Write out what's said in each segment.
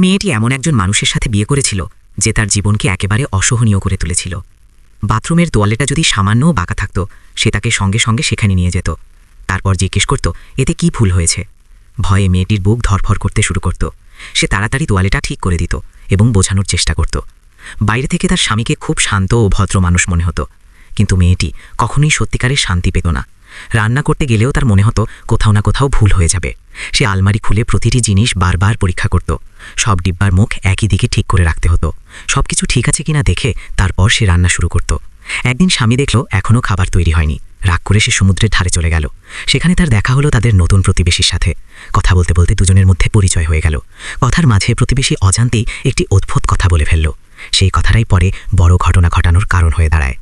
মেয়েটি এমন একজন মানুষের সাথে বিয়ে করেছিল যে তার জীবনকে একেবারে অসহনীয় করে তুলেছিল। বাথরুমের তোয়ালেটা যদি সামান্যও বাঁকা থাকত, সে তাকে সঙ্গে সঙ্গে সেখানে নিয়ে যেত। তারপর জিজ্ঞেস করত এতে কি ভুল হয়েছে। ভয়ে মেয়েটির বুক ধরফর করতে শুরু করত। সে তাড়াতাড়ি তোয়ালেটা ঠিক করে দিত এবং বোঝানোর চেষ্টা করত। বাইরে থেকে তার স্বামীকে খুব শান্ত ও ভদ্র মানুষ মনে হতো, কিন্তু মেয়েটি কখনোই সত্যিকারের শান্তি পেত না। রান্না করতে গেলেও তার মনে হতো কোথাও না কোথাও ভুল হয়ে যাবে। সে আলমারি খুলে প্রতিটি জিনিস বারবার পরীক্ষা করত। সব ডিব্বার মুখ একই দিকে ঠিক করে রাখতে হতো। সবকিছু ঠিক আছে কিনা দেখে তারপর সে রান্না শুরু করত। একদিন স্বামী দেখল এখনও খাবার তৈরি হয়নি। রাগ করে সে সমুদ্রের ধারে চলে গেল। সেখানে তার দেখা হলো তাদের নতুন প্রতিবেশীর সাথে। কথা বলতে বলতে দুজনের মধ্যে পরিচয় হয়ে গেল। কথার মাঝে প্রতিবেশী অজান্তেই একটি অদ্ভুত কথা বলে ফেলল। সেই কথাটাই পরে বড় ঘটনা ঘটানোর কারণ হয়ে দাঁড়ায়।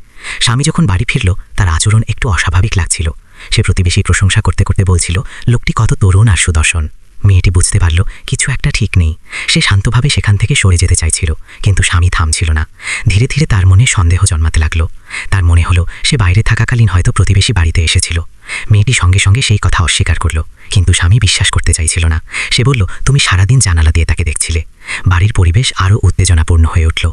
স্বামী যখন বাড়ি ফিরল, তার আচরণ একটু অস্বাভাবিক লাগছিল। সে প্রতিবেশীর প্রশংসা করতে করতে বলছিল লোকটি কত তরুণ আর সুদর্শন। মেয়েটি বুঝতে পারল কিছু একটা ঠিক নেই। সে শান্তভাবে সেখান থেকে সরে যেতে চাইছিল, কিন্তু স্বামী থামছিল না। ধীরে ধীরে তার মনে সন্দেহ জন্মাতে লাগলো। তার মনে হলো সে বাইরে থাকাকালীন হয়তো প্রতিবেশী বাড়িতে এসেছিল। মেয়েটি সঙ্গে সঙ্গে সেই কথা অস্বীকার করল, কিন্তু স্বামী বিশ্বাস করতে চাইছিল না। সে বলল তুমি সারাদিন জানালা দিয়ে তাকে দেখছিলে। বাড়ির পরিবেশ আরও উত্তেজনাপূর্ণ হয়ে উঠল।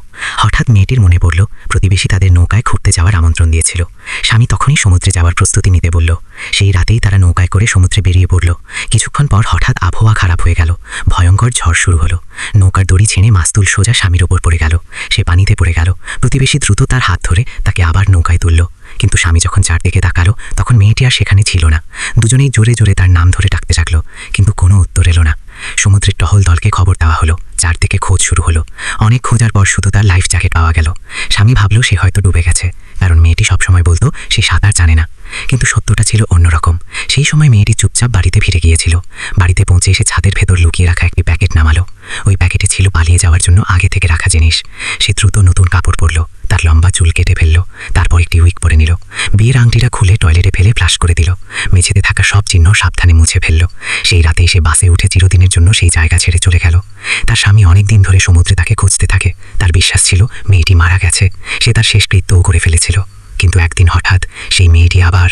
হঠাৎ মেয়েটির মনে পড়ল প্রতিবেশী তাদের নৌকায় ঘুরতে যাওয়ার আমন্ত্রণ দিয়েছিল। স্বামী তখনই সমুদ্রে যাওয়ার প্রস্তুতি নিতে বলল। সেই রাতেই তারা নৌকায় করে সমুদ্রে বেরিয়ে পড়ল। কিছুক্ষণ পর হঠাৎ আবহাওয়া খারাপ হয়ে গেল। ভয়ঙ্কর ঝড় শুরু হলো। নৌকার দড়ি ছেড়ে মাস্তুল সোজা স্বামীর ওপর পড়ে গেল। সে পানিতে পড়ে গেল। প্রতিবেশী দ্রুত তার হাত ধরে তাকে আবার নৌকায় তুলল, কিন্তু স্বামী যখন চারদিকে তাকালো তখন মেয়েটি আর সেখানে ছিল না। দুজনেই জোরে জোরে তার নাম ধরে ডাকতে লাগলো, কিন্তু কোনো উত্তর এলো না। সমুদ্রের টহল দলকে খবর দেওয়া হলো। চারদিকে খোঁজ শুরু হলো। অনেক খোঁজার পর শুধু তার লাইফ জ্যাকেট পাওয়া গেল। স্বামী ভাবল সে হয়তো ডুবে গেছে, কারণ মেয়েটি সবসময় বলতো সে সাঁতার জানে না। কিন্তু সত্যটা ছিল অন্যরকম। সেই সময় মেয়েটি চুপচাপ বাড়িতে ফিরে গিয়েছিল। বাড়িতে পৌঁছে এসে ছাদের ভেতর লুকিয়ে রাখা একটি প্যাকেট নামালো। ওই প্যাকেটে ছিল পালিয়ে যাওয়ার জন্য আগে থেকে রাখা জিনিস। সে দ্রুত নতুন কাপড় পরল, তার লম্বা চুল কেটে ফেলল, তারপর একটি উইক পরে নিল। বিয়ের আংটিটা খুলে টয়লেটে ফেলে ফ্লাশ করে দিল। মেঝেতে থাকা সব চিহ্ন সাবধানে মুছে ফেলল। সেই রাতেই সে বাসে উঠে চিরদিনের জন্য সেই জায়গা ছেড়ে চলে গেল। তার স্বামী অনেক দিন ধরে সমুদ্রে তাকে খুঁজতে থাকে। তার বিশ্বাস ছিল মেয়েটি মারা গেছে। সে তার শেষ কৃত্যও করে ফেলেছিল। কিন্তু একদিন হঠাৎ সেই মেয়েটি আবার